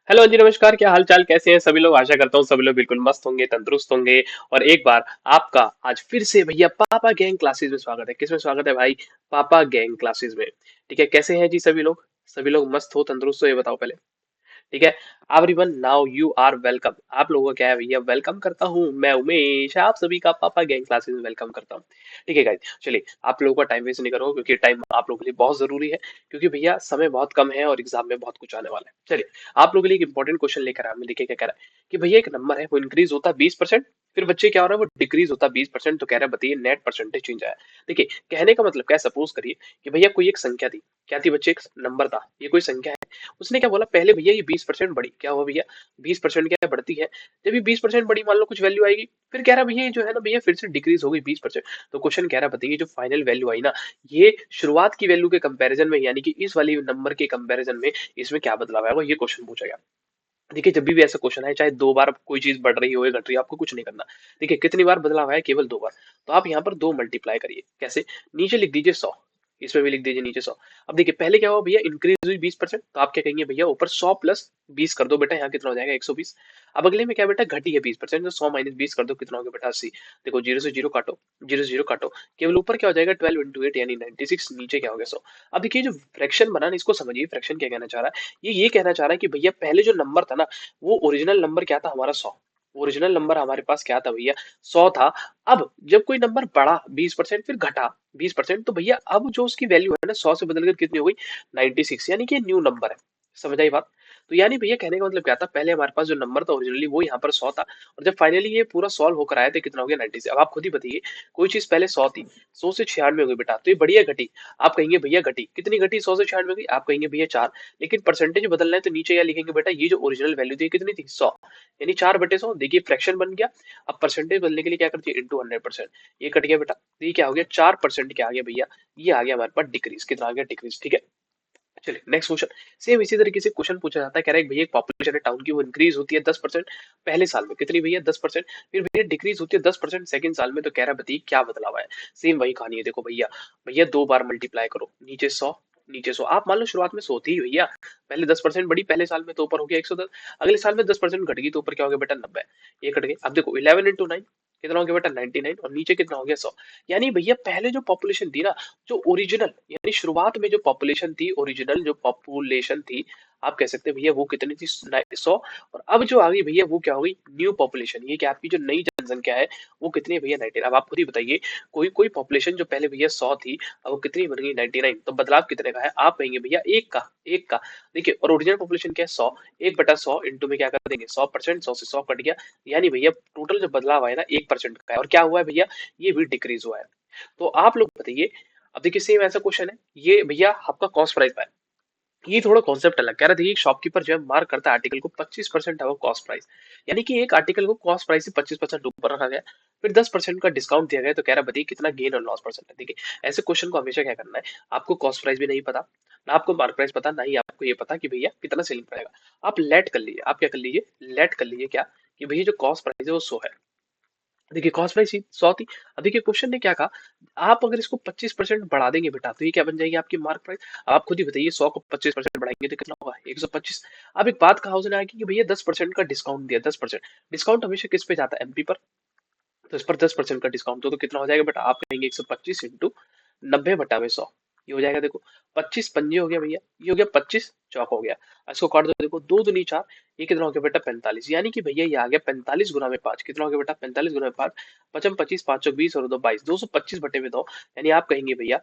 Hello जी, नमस्कार। क्या हाल चाल, कैसे हैं सभी लोग? आशा करता हूँ सभी लोग बिल्कुल मस्त होंगे, तंदुरुस्त होंगे। और एक बार आपका आज फिर से भैया पापा गैंग क्लासेस में स्वागत है। किसमें स्वागत है भाई? पापा गैंग क्लासेस में। ठीक है, कैसे हैं जी सभी लोग? सभी लोग मस्त हो, तंदुरुस्त हो, ये बताओ पहले। ठीक है। Everyone now you are welcome. आप लोगों का क्या है भैया, वेलकम करता हूँ मैं उमेश, आप सभी का पापा गैंग क्लासेस में वेलकम करता हूँ। ठीक है गाइस, चलिए आप लोगों का टाइम वेस्ट नहीं करो, क्योंकि टाइम आप लोगों के लिए बहुत जरूरी है। क्योंकि भैया समय बहुत कम है और एग्जाम में बहुत कुछ आने वाला है। चलिए आप लोगों के लिए एक इंपॉर्टेंट क्वेश्चन लेकर आया हूं। देखिए क्या कह रहा है कि भैया एक नंबर है, वो इंक्रीज होता है 20%, फिर बच्चे क्या हो रहा है, वो डिक्रीज होता है 20%। तो कह रहा है बताइए नेट परसेंटेज चेंज आया। देखिए कहने का मतलब क्या, सपोज करिए कि भैया कोई एक संख्या थी। क्या थी बच्चे? एक नंबर था, ये कोई संख्या है। उसने क्या बोला पहले, भैया ये 20% बढ़ी। क्या हुआ भैया? 20% क्या बढ़ती है? जब ये 20% बढ़ी, मान लो कुछ वैल्यू आएगी, फिर कह रहा भैया ये जो है ना भैया फिर से डिक्रीज हो गई 20%। तो क्वेश्चन कह रहा बताइए जो फाइनल वैल्यू आई ना, ये शुरुआत की वैल्यू के कंपैरिजन में, यानी कि इस वाली नंबर के कंपैरिजन में इसमें क्या बदलाव आएगा, ये क्वेश्चन पूछा गया। देखिए जब भी ऐसा क्वेश्चन है, चाहे दो बार कोई चीज बढ़ रही हो या घट रही हो, आपको कुछ नहीं करना। देखिए कितनी बार बदलाव आया, केवल दो बार। तो आप यहाँ पर दो मल्टीप्लाई करिए। कैसे? नीचे लिख दीजिए 100, इसमें भी लिख दीजिए नीचे 100। अब देखिए पहले क्या हुआ भैया, इंक्रीज हुई 20%, तो आप क्या कहेंगे भैया ऊपर 100 प्लस 20 कर दो बेटा, यहाँ कितना हो जाएगा 120। अब अगले में क्या बेटा, घटी है 20%, तो 100 माइनस 20 कर दो, कितना हो गया बेटा 80। देखो जीरो से जीरो काटो, जीरो से जीरो काटो, केवल ऊपर क्या हो जाएगा 12 इंटू 8 यानी 96, नीचे क्या हो गया 100। अब देखिए जो फ्रैक्शन बना ना, इसको समझिए फ्रैक्शन क्या कहना चाह रहा है। ये कहना चाह रहा है कि भैया पहले जो नंबर था ना, वो ओरिजिनल नंबर क्या था हमारा 100। ओरिजिनल नंबर हमारे पास क्या था भैया, 100 था। अब जब कोई नंबर बढ़ा 20%, फिर घटा 20%, तो भैया अब जो उसकी वैल्यू है ना 100 से बदलकर कितनी हो गई, 96, यानी कि न्यू नंबर है। समझ आई बात? तो यानी भैया कहने का मतलब क्या था, पहले हमारे पास जो नंबर था ओरिजिनली वो यहाँ पर 100 था, और जब फाइनली ये पूरा सॉल्व होकर आया तो कितना हो गया 96। अब आप खुद ही बताइए, कोई चीज पहले 100 थी, 100 से 96 हो गई बेटा, तो ये बढ़िया घटी। आप कहेंगे भैया घटी कितनी, घटी 100 से 96 हो गई, आप कहेंगे भैया 4। लेकिन परसेंटेज बदलना है तो नीचे क्या लिखेंगे बेटा, ये जो ओरिजिनल वैल्यू थी कितनी थी 100, यानी 4/100। देखिए फ्रैक्शन बन गया। अब परसेंटेज बदलने के लिए क्या करती है, इंटू 100%। ये कट गया बेटा, तो ये क्या हो गया 4% क्या आ गया भैया, ये आ गया हमारे पास डिक्रीज। कितना आ गया, डिक्रीज। ठीक है। चलिए नेक्स्ट क्वेश्चन। सेम इसी तरीके से क्वेश्चन पूछा जाता है, कह रहा है भैया एक पॉपुलेशन है टाउन की, वो इंक्रीज होती है 10% पहले साल में, कितनी भैया 10%। फिर भैया डिक्रीज होती है 10% सेकंड साल में, तो कह रहा है बताइए क्या बदलाव है। सेम वही कहानी है। देखो भैया, भैया दो बार मल्टीप्लाई करो, नीचे 100 नीचे 100। आप मान लो शुरुआत में 100 थी भैया, पहले 10% बढ़ी पहले साल में, तो ऊपर हो गया 110। अगले साल में 10% घट गई, तो ऊपर क्या हो गया बेटा 90। ये कट गया। अब देखो 11 इंटू 9 कितना हो गया बेटा 99, और नीचे कितना हो गया 100। यानी भैया पहले जो पॉपुलेशन थी ना, जो ओरिजिनल यानी शुरुआत में जो पॉपुलेशन थी, ओरिजिनल जो पॉपुलेशन थी, आप कह सकते हैं भैया वो कितनी थी 100। और अब जो आ गई भैया वो क्या हो गई, न्यू पॉपुलेशन, ये क्या आपकी जो नई जनसंख्या है वो कितनी है भैया 99। अब आप खुद ही बताइए, कोई कोई पॉपुलेशन जो पहले भैया 100 थी, अब वो कितनी बन गई 99, तो बदलाव कितने का है, आप कहेंगे भैया एक का, एक का। देखिए और ओरिजिनल पॉपुलेशन क्या है 100, 1/100 इंटू में क्या कर देंगे 100%, 100 से 100 कट गया, यानी भैया टोटल जो बदलाव आया ना 1% का है। और क्या हुआ है भैया, ये भी डिक्रीज हुआ है। तो आप लोग बताइए। अब देखिए सेम ऐसा क्वेश्चन है, ये भैया आपका कॉस्ट प्राइस है। ये थोड़ा कॉन्सेप्ट अलग कह रहा था, ये शॉपकीपर जो है मार्क करता है आर्टिकल को 25% है वो कॉस्ट प्राइस, यानी कि एक आर्टिकल को कॉस्ट प्राइस से 25% ऊपर रखा गया, फिर 10% का डिस्काउंट दिया गया। तो कह रहा है बताइए कितना गेन और लॉस परसेंट है। देखिए ऐसे क्वेश्चन को हमेशा क्या करना है, आपको कॉस्ट प्राइस भी नहीं पता, ना आपको मार्क प्राइस पता, ना ही आपको ये पता कि भैया कितना सेलिंग पड़ेगा। आप लेट कर लीजिए, आप क्या कर लीजिए, लेट कर लीजिए क्या, कि भैया जो कॉस्ट प्राइस है वो 100 है। देखिए कॉस्ट प्राइस 100 थी। अब देखिए क्वेश्चन ने क्या कहा, आप अगर इसको 25% बढ़ा देंगे बेटा, तो ये क्या बन जाएगी आपकी मार्क प्राइस। आप खुद ही बताइए 100 को 25% बढ़ाएंगे तो कितना होगा 125। अब एक बात कहा उसने आगे कि भैया 10% का डिस्काउंट दिया, 10% डिस्काउंट हमेशा किस पे जाता है, एमपी पर। तो इस पर 10% का डिस्काउंट तो कितना हो जाएगा बेटा, आप कहेंगे 125 इंटू 90/100, ये हो जाएगा। देखो 25 पंजे हो गया भैया, ये हो गया 25 चौक हो गया। इसको काट दो, देखो दो दूनी चार, ये कितना हो गया बेटा 45, यानी कि भैया ये आ गया 45 गुना में 5, कितना हो गया बेटा 45 गुना में 5, पचम 25, 5 चौक 20 और 2 22, 225/2, यानी आप कहेंगे भैया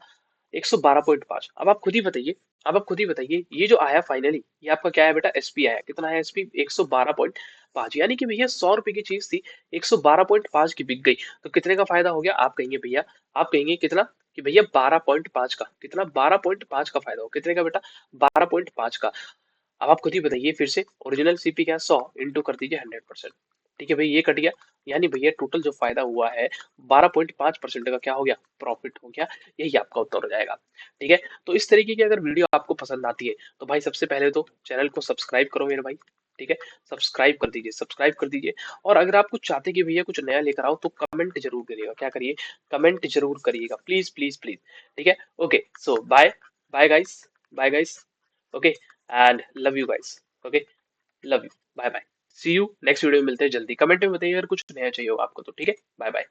112.5। अब आप खुद ही बताइए, अब आप खुद ही बताइए ये जो आया फाइनली, ये आपका क्या है बेटा, एसपी आया। कितना है एसपी, 112.5, यानी कि भैया 100 रुपए की चीज थी, 112.5 की बिक गई। तो कितने का फायदा हो गया, आप कहेंगे भैया, आप कहेंगे कितना, कि भैया 12.5 का, कितना 12.5 का फायदा हो, कितने का बेटा 12.5 का। अब आप खुद ही बताइए फिर से, ओरिजिनल सीपी क्या है 100 इंटू कर दीजिए 100%। ठीक है भाई ये कट गया, यानी भैया टोटल जो फायदा हुआ है 12.5% का क्या हो गया, प्रॉफिट हो गया। यही आपका उत्तर हो जाएगा। ठीक है। तो इस तरीके की अगर वीडियो आपको पसंद आती है तो भाई सबसे पहले तो चैनल को सब्सक्राइब करो मेरे भाई। ठीक है, सब्सक्राइब कर दीजिए, सब्सक्राइब कर दीजिए। और अगर आप कुछ चाहते कि भैया कुछ नया लेकर आओ तो कमेंट जरूर करिएगा, क्या करिए, कमेंट जरूर करिएगा, प्लीज प्लीज प्लीज। ठीक है। Okay so bye, bye guys, bye guys. Okay and love you guys. Okay. Love you, bye bye. See you next video में, मिलते हैं जल्दी। कमेंट में बताइए अगर कुछ नया चाहिए हो आपको तो, ठीक है, बाय बाय।